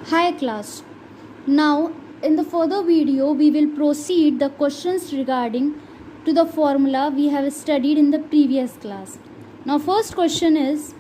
Hi class. Now in the further video we will proceed the questions regarding to the formula we have studied in the previous class. Now first question is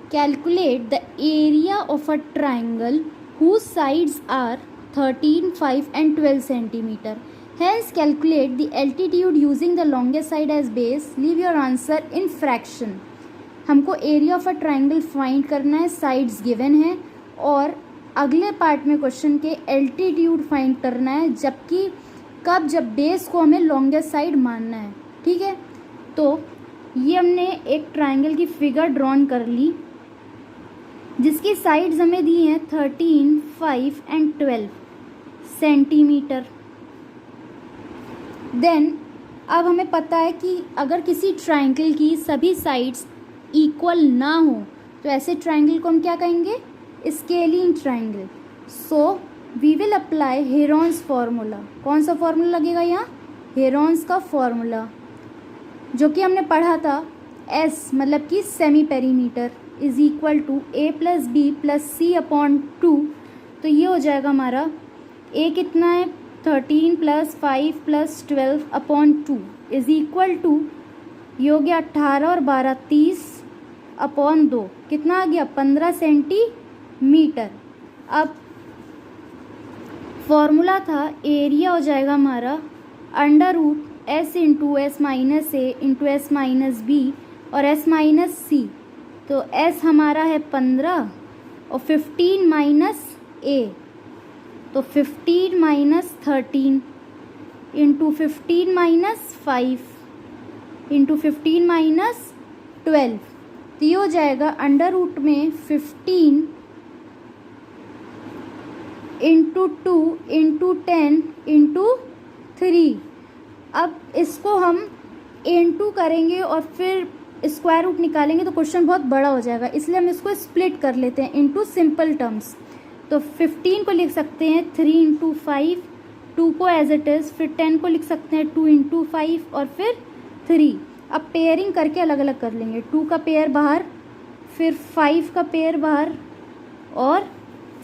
calculate the area of a triangle whose sides are 13, 5 and 12 centimeter. Hence calculate the altitude using the longest side as base. Leave your answer in fraction. हमको area of a triangle find करना है, sides given है और अगले part में question के altitude find करना है, जबकि कब, जब बेस को हमें लॉन्गेस्ट साइड मानना है. ठीक है, तो ये हमने एक ट्राइंगल की फिगर ड्रॉन कर ली जिसकी साइड्स हमें दी हैं 13, 5 एंड 12 सेंटीमीटर. देन अब हमें पता है कि अगर किसी ट्राइंगल की सभी साइड्स इक्वल ना हो तो ऐसे ट्राइंगल को हम क्या कहेंगे, scalene triangle. So we will apply Heron's formula. कौन सा फार्मूला लगेगा यहाँ, हेरॉन्स का फार्मूला, जो कि हमने पढ़ा था. एस मतलब कि semi perimeter is equal to A plus B plus C upon 2. तो ये हो जाएगा हमारा ए कितना है 13 plus 5 plus 12 upon 2 is equal to, ये हो गया 18 और 12 30 अपॉन 2 कितना आ गया 15 सेंटीमीटर. अब फॉर्मूला था एरिया हो जाएगा हमारा under root S into S minus A into S minus B और एस माइनस सी. तो एस हमारा है 15 और 15 माइनस ए, तो 15 minus 13 into 15 minus 5 into 15 minus 12. तो ये हो जाएगा अंडर रूट में 15 इंटू 2 इंटू 10 इंटू 3. अब इसको हम इंटू करेंगे और फिर स्क्वायर रूट निकालेंगे तो क्वेश्चन बहुत बड़ा हो जाएगा, इसलिए हम इसको स्प्लिट कर लेते हैं इंटू सिंपल टर्म्स. तो 15 को लिख सकते हैं 3 इंटू 5, 2 को एज इट इज़, फिर 10 को लिख सकते हैं 2 इंटू 5 और फिर 3. अब पेयरिंग करके अलग अलग कर लेंगे, 2 का पेयर बाहर, फिर 5 का पेयर बाहर और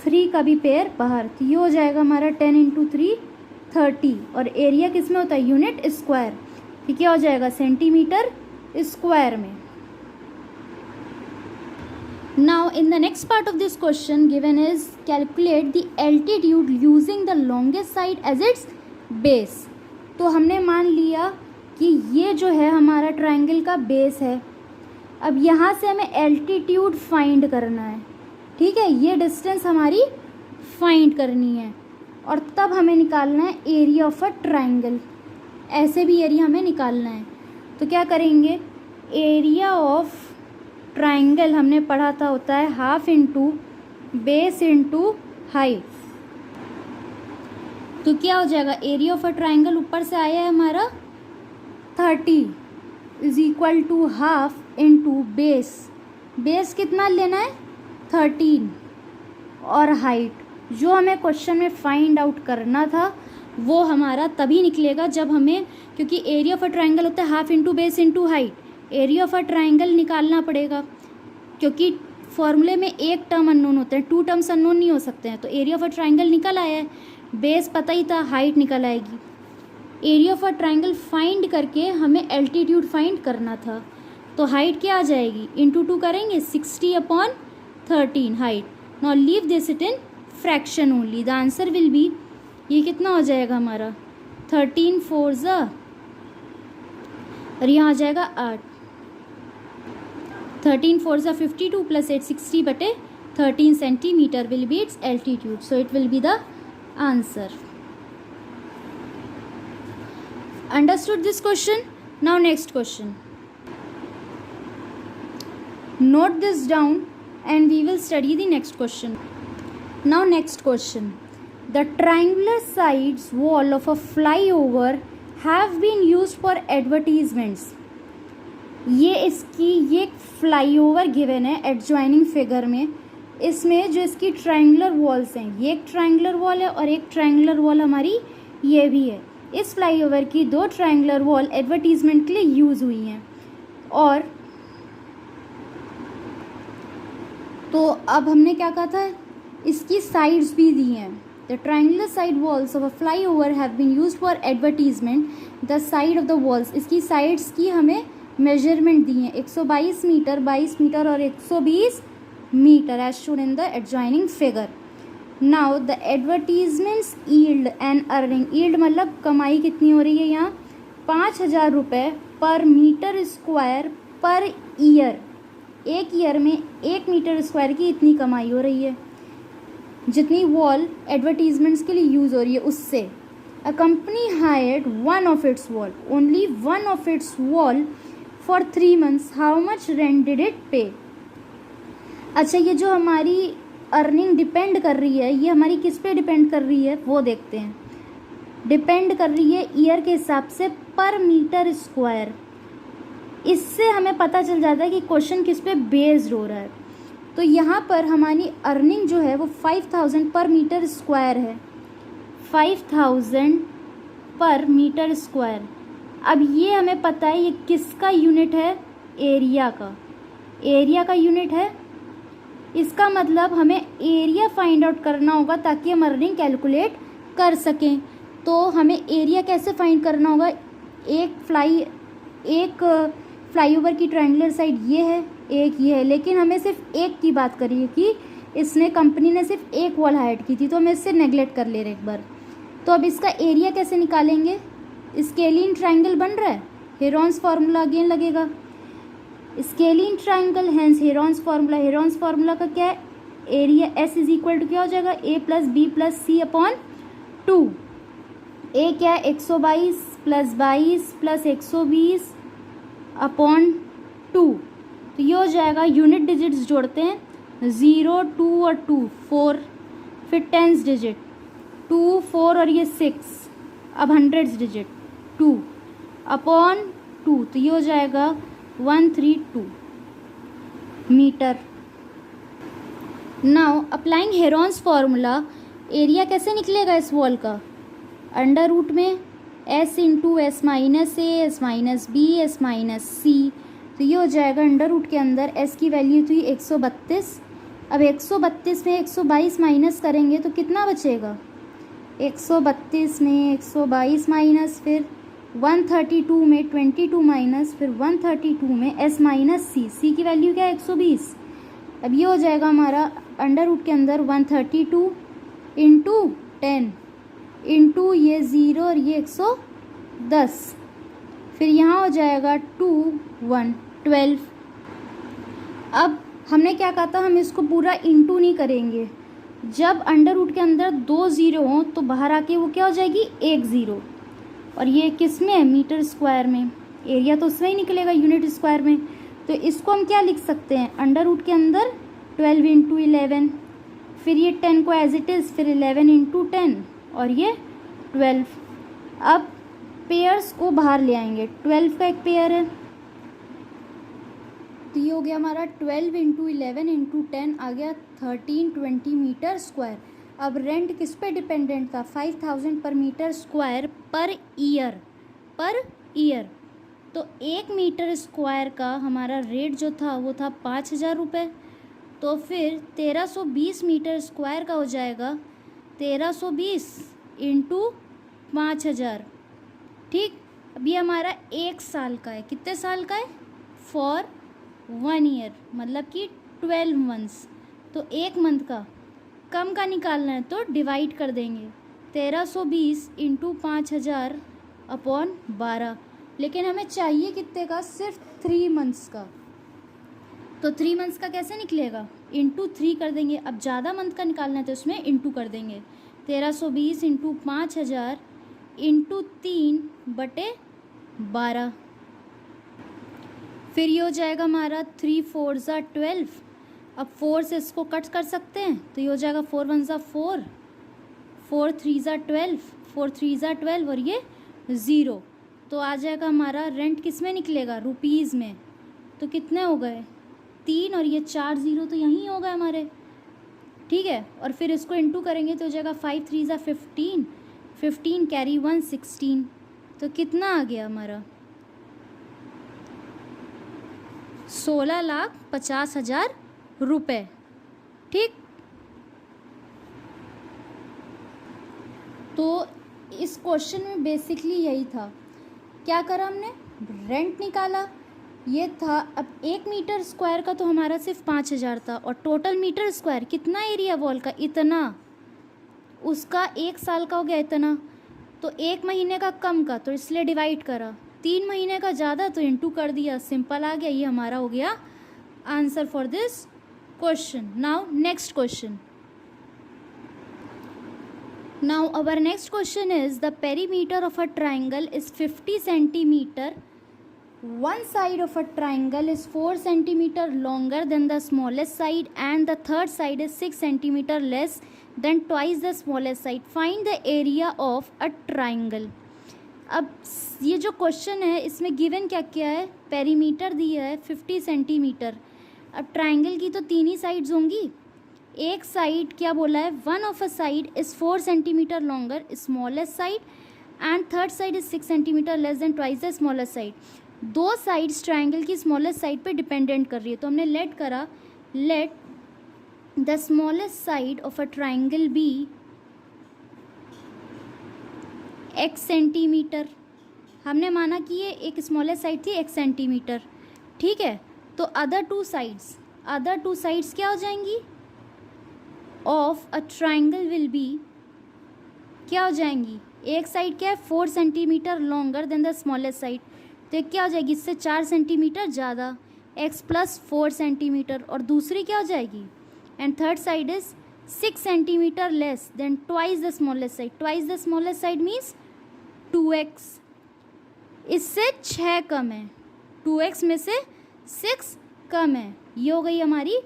3 का भी पेयर बाहर. तो ये हो जाएगा हमारा 10 इंटू 3 30. और एरिया किस में होता है, यूनिट स्क्वायर. तो क्या हो जाएगा सेंटीमीटर स्क्वायर में. Now in the next part of this question given is calculate the altitude using the longest side as its base. तो हमने मान लिया कि ये जो है हमारा ट्रायंगल का बेस है. अब यहाँ से हमें एल्टीट्यूड फाइंड करना है. ठीक है, ये डिस्टेंस हमारी फाइंड करनी है और तब हमें निकालना है एरिया ऑफ अ ट्रायंगल. ऐसे भी एरिया हमें निकालना है. तो क्या करेंगे, एरिया ऑफ ट्राइंगल हमने पढ़ा था होता है half into base into height. तो क्या हो जाएगा, एरिया ऑफ अ ट्राइंगल ऊपर से आया है हमारा 30 is equal to half into base. Base कितना लेना है 13 और हाइट जो हमें क्वेश्चन में फाइंड आउट करना था वो हमारा तभी निकलेगा जब हमें, क्योंकि एरिया ऑफ अ ट्राइंगल होता है half into base into height, area of a triangle निकालना पड़ेगा क्योंकि फॉर्मूले में एक टर्म अननोन होते हैं, 2 टर्म्स अननोन नहीं हो सकते हैं. तो एरिया ऑफ अ ट्राइंगल निकल आया है, बेस पता ही था, हाइट निकल आएगी. Area of a triangle find करके हमें एल्टीट्यूड फाइंड करना था. तो हाइट क्या आ जाएगी, इंटू 2 करेंगे 60 upon 13 height. Now leave this it in fraction only. The answer will be, ये कितना हो जाएगा हमारा 13 4 ज़ा और यहाँ आ जाएगा 8. 13 4 ज़ा 52 प्लस 8 60 बटे 13 centimetre will be it's altitude. So it will be the answer. Understood this question. Now next question. Note this down and we will study the next question. Now next question. The triangular sides wall of a flyover have been used for advertisements. ये flyover given है adjoining figure में. इसमें जो इसकी triangular walls हैं, ये एक triangular wall है और एक ट्रायंगुलर वॉल हमारी ये भी है. इस फ्लाईओवर की 2 ट्रायंगुलर वॉल एडवर्टीजमेंट के लिए यूज़ हुई हैं. और तो अब हमने क्या कहा था, इसकी साइड्स भी दी हैं। The triangular side walls of a flyover have been used for advertisement. The side of the walls, इसकी साइड्स की हमें मेजरमेंट दी हैं 122 मीटर, 22 मीटर और 120 metre as shown in the adjoining figure. Now the advertisements yield and earning, yield मतलब कमाई कितनी हो रही है यहाँ 5,000 रुपये पर मीटर स्क्वायर पर ईयर। एक ईयर में 1 मीटर स्क्वायर की इतनी कमाई हो रही है जितनी वॉल एडवर्टीजमेंट्स के लिए यूज़ हो रही है उससे। A company hired one of its wall, only one of its wall for 3 months, how much rent did it पे। अच्छा, ये जो हमारी अर्निंग डिपेंड कर रही है, ये हमारी किस पे डिपेंड कर रही है वो देखते हैं। डिपेंड कर रही है ईयर के हिसाब से पर मीटर स्क्वायर। इससे हमें पता चल जाता है कि क्वेश्चन किस पे बेस्ड हो रहा है। तो यहाँ पर हमारी अर्निंग जो है वो 5,000 पर मीटर स्क्वायर है, 5,000 पर मीटर स्क्वायर। अब ये हमें पता है ये किसका यूनिट है, एरिया का, एरिया का यूनिट है। इसका मतलब हमें एरिया फाइंड आउट करना होगा ताकि हम अर्निंग कैलकुलेट कर सकें। तो हमें एरिया कैसे फाइंड करना होगा, एक फ्लाईओवर की ट्रायंगुलर साइड ये है, एक ये है, लेकिन हमें सिर्फ एक की बात करी है कि इसने कंपनी ने सिर्फ एक वॉल हाइड की थी, तो हम इससे नेगलेक्ट कर ले रहे एक बार। तो अब इसका एरिया कैसे निकालेंगे, स्केलिन ट्रायंगल बन रहा है, हेरॉन्स फार्मूला अगेन लगेगा, scalene triangle hence Heron's formula. Heron's formula का क्या है, area S is equal to क्या हो जाएगा A plus B plus C upon 2। A क्या है 122 प्लस 22 प्लस 120 अपॉन 2। तो ये हो जाएगा, यूनिट डिजिट्स जोड़ते हैं 0, 2 और 2 4, फिर टेंस डिजिट 2, 4 और ये 6, अब हंड्रेड्स डिजिट 2 अपॉन 2। तो ये हो जाएगा 132 metre. Now applying Heron's formula, area कैसे निकलेगा इस वॉल का, अंडर रूट में s into S minus A S minus B S minus C. तो ये हो जाएगा अंडर रूट के अंदर s की वैल्यू थी 132। अब 132 में 122 माइनस करेंगे तो कितना बचेगा, 132 में 122 माइनस, फिर 132 में 22 माइनस, फिर 132 में s माइनस सी, सी की वैल्यू क्या है 120। अब ये हो जाएगा हमारा अंडर रूट के अंदर 132 इंटू 10 इंटू ये 0 और ये 110, फिर यहाँ हो जाएगा 2 1 12। अब हमने क्या कहा था, हम इसको पूरा इंटू नहीं करेंगे। जब अंडर रूट के अंदर 2 0 हों तो बाहर आके वो क्या हो जाएगी 1 0, और ये किस में है मीटर स्क्वायर में, एरिया तो उसमें ही निकलेगा यूनिट स्क्वायर में। तो इसको हम क्या लिख सकते हैं, अंडर रूट के अंदर 12 इंटू 11, फिर ये 10 को एज इट इज़, फिर 11 इंटू 10 और ये 12। अब पेयर्स को बाहर ले आएंगे, 12 का एक पेयर है तो ये हो गया हमारा 12 इंटू 11 इंटू 10 आ गया 1320 मीटर स्क्वायर। अब रेंट किस पे डिपेंडेंट था, 5,000 पर मीटर स्क्वायर पर ईयर। तो 1 मीटर स्क्वायर का हमारा रेट जो था वो था 5,000 रुपये। तो फिर 1320 मीटर स्क्वायर का हो जाएगा 1320 इंटू 5,000। ठीक, अब ये हमारा 1 साल का है, कितने साल का है, फॉर 1 ईयर, मतलब कि 12 मंथ्स। तो 1 मंथ का कम का निकालना है तो डिवाइड कर देंगे 1320 इंटू 5,000 अपॉन 12। लेकिन हमें चाहिए कितने का, सिर्फ 3 मंथ्स का। तो 3 मंथ्स का कैसे निकलेगा, इंटू 3 कर देंगे। अब ज़्यादा मंथ का निकालना है तो उसमें इंटू कर देंगे 1320 इंटू 5,000 इंटू 3/12। फिर ये हो जाएगा हमारा 3 4 ज़ा 12। अब 4 से इसको कट कर सकते हैं तो ये हो जाएगा 4 1 ज़ा 4, 4 3 ज़ा 12, 4 3 ज़ा 12 और ये 0। तो आ जाएगा हमारा रेंट किस में निकलेगा, रुपीज़ में। तो कितने हो गए 3 और ये 4 0 तो यहीं हो गए हमारे, ठीक है। और फिर इसको इंटू करेंगे तो हो जाएगा 5 3 ज़ा 15, 15 कैरी 1 16। तो कितना आ गया हमारा 16,50,000 रुपये। ठीक, तो इस क्वेश्चन में बेसिकली यही था, क्या करा हमने, रेंट निकाला, ये था। अब 1 मीटर स्क्वायर का तो हमारा सिर्फ 5,000 था, और टोटल मीटर स्क्वायर कितना एरिया वॉल का, इतना, उसका 1 साल का हो गया इतना, तो 1 महीने का कम का, तो इसलिए डिवाइड करा, 3 महीने का ज़्यादा तो इंटू कर दिया, सिंपल आ गया। ये हमारा हो गया answer for this question. Now next question. Now our next question is, the perimeter of a triangle is 50 centimeter. One side of a triangle is 4 centimeter longer than the smallest side, and the third side is 6 centimeter less than twice the smallest side. Find the area of a triangle. अब ये जो question है इसमें given क्या क्या है, perimeter दिया है 50 सेंटीमीटर। अब ट्राइंगल की तो 3 ही साइड्स होंगी, एक साइड क्या बोला है, one of a side is 4 centimetre longer smallest side, and third side is 6 centimetre less than twice the smallest side. दो साइड्स ट्राइंगल की स्मॉलेस्ट साइड पे डिपेंडेंट कर रही है, तो हमने लेट करा, let the smallest side of a triangle be x centimetre. हमने माना कि ये एक स्मॉलेस्ट साइड थी x सेंटीमीटर, ठीक है। तो अदर टू साइड्स क्या हो जाएंगी of a triangle will be, क्या हो जाएंगी, एक साइड क्या है 4 centimetre longer than the smallest side, तो क्या हो जाएगी, इससे 4 सेंटीमीटर ज़्यादा, x प्लस 4 सेंटीमीटर, और दूसरी क्या हो जाएगी, and third side is 6 centimetre less than twice the smallest side. Twice the smallest side means 2x, इससे 6 कम है, 2x में से 6 कम है, ये हो गई हमारी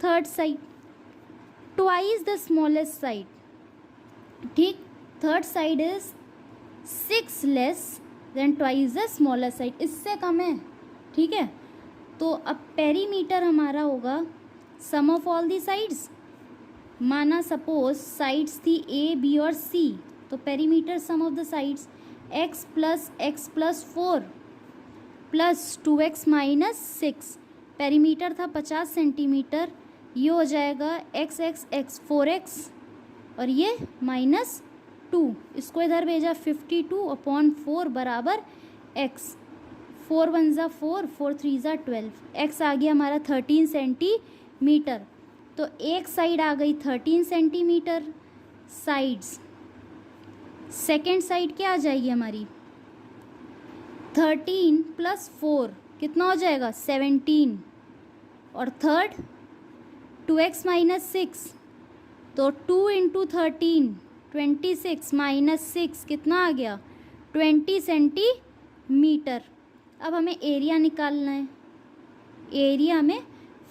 third side. Twice the smallest side, ठीक, third side is 6 less than twice the smallest side, इससे कम है, ठीक है। तो अब पेरीमीटर हमारा होगा sum of all the sides, माना सपोज साइड्स थी A, B और C, तो perimeter sum of the sides x plus 4 plus 2x minus 6, perimeter था 50 सेंटीमीटर, ये हो जाएगा x 4x और ये -2, इसको इधर भेजा 52/4 बराबर x, 4 1 ज़ा 4, 4 3 ज़ा 12, x आ गया हमारा 13 सेंटीमीटर। तो एक साइड आ गई 13 सेंटीमीटर, साइड्स, सेकेंड साइड क्या आ जाएगी हमारी 13 प्लस 4 कितना हो जाएगा 17, और थर्ड 2x माइनस 6, तो 2 × 13 26 माइनस 6 कितना आ गया 20 सेंटीमीटर। अब हमें एरिया निकालना है, एरिया हमें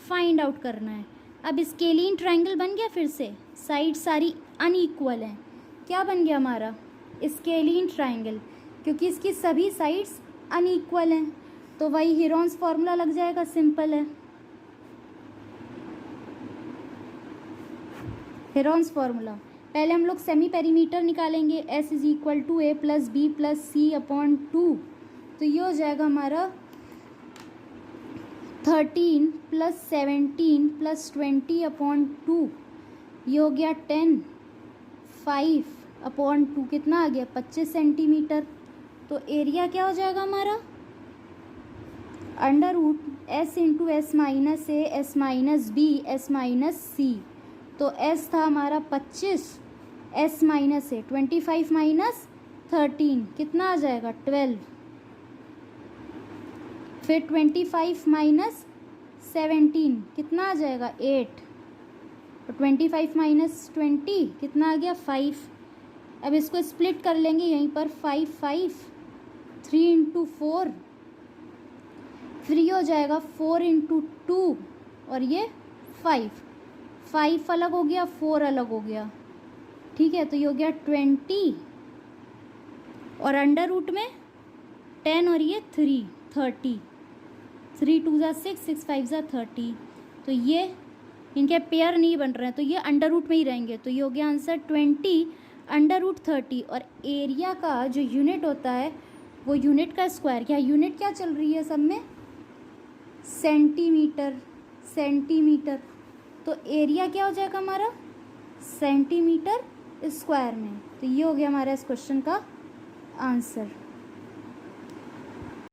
फाइंड आउट करना है। अब स्केलिन ट्रायंगल बन गया, फिर से साइड सारी अनइक्वल हैं, क्या बन गया हमारा स्केलिन ट्रायंगल, क्योंकि इसकी सभी साइड्स अनइक्वल हैं, तो वही हीरोन्स फॉर्मूला लग जाएगा, सिंपल है। हीरोन्स फॉर्मूला, पहले हम लोग सेमी पेरीमीटर निकालेंगे, S = A + B + C/2, तो ये हो जाएगा हमारा 13 + 17 + 20/2, ये हो गया 10, 5/2 कितना आ गया 25 सेंटीमीटर। तो एरिया क्या हो जाएगा हमारा √S × S - A S - B S - C, तो S था हमारा 25, S - A 25 - 13 कितना आ जाएगा 12, फिर 25 - 17 कितना आ जाएगा 8, और 25 - 20 कितना आ गया 5। अब इसको स्प्लिट कर लेंगे यहीं पर 5 5, 3 × 4, फिर ये हो जाएगा 4 × 2, और ये 5 अलग हो गया, 4 अलग हो गया, ठीक है। तो ये हो गया 20, और √ में 10 और ये 3 30, 3 2 ज़ा 6, 6 5 ज़ा 30, तो ये इनके पेयर नहीं बन रहे हैं, तो ये √ में ही रहेंगे, तो ये हो गया आंसर 20 √30। और एरिया का जो यूनिट होता है वो यूनिट का स्क्वायर, क्या यूनिट क्या चल रही है सब में सेंटीमीटर, तो एरिया क्या हो जाएगा हमारा सेंटीमीटर स्क्वायर में। तो ये हो गया हमारा इस क्वेश्चन का आंसर।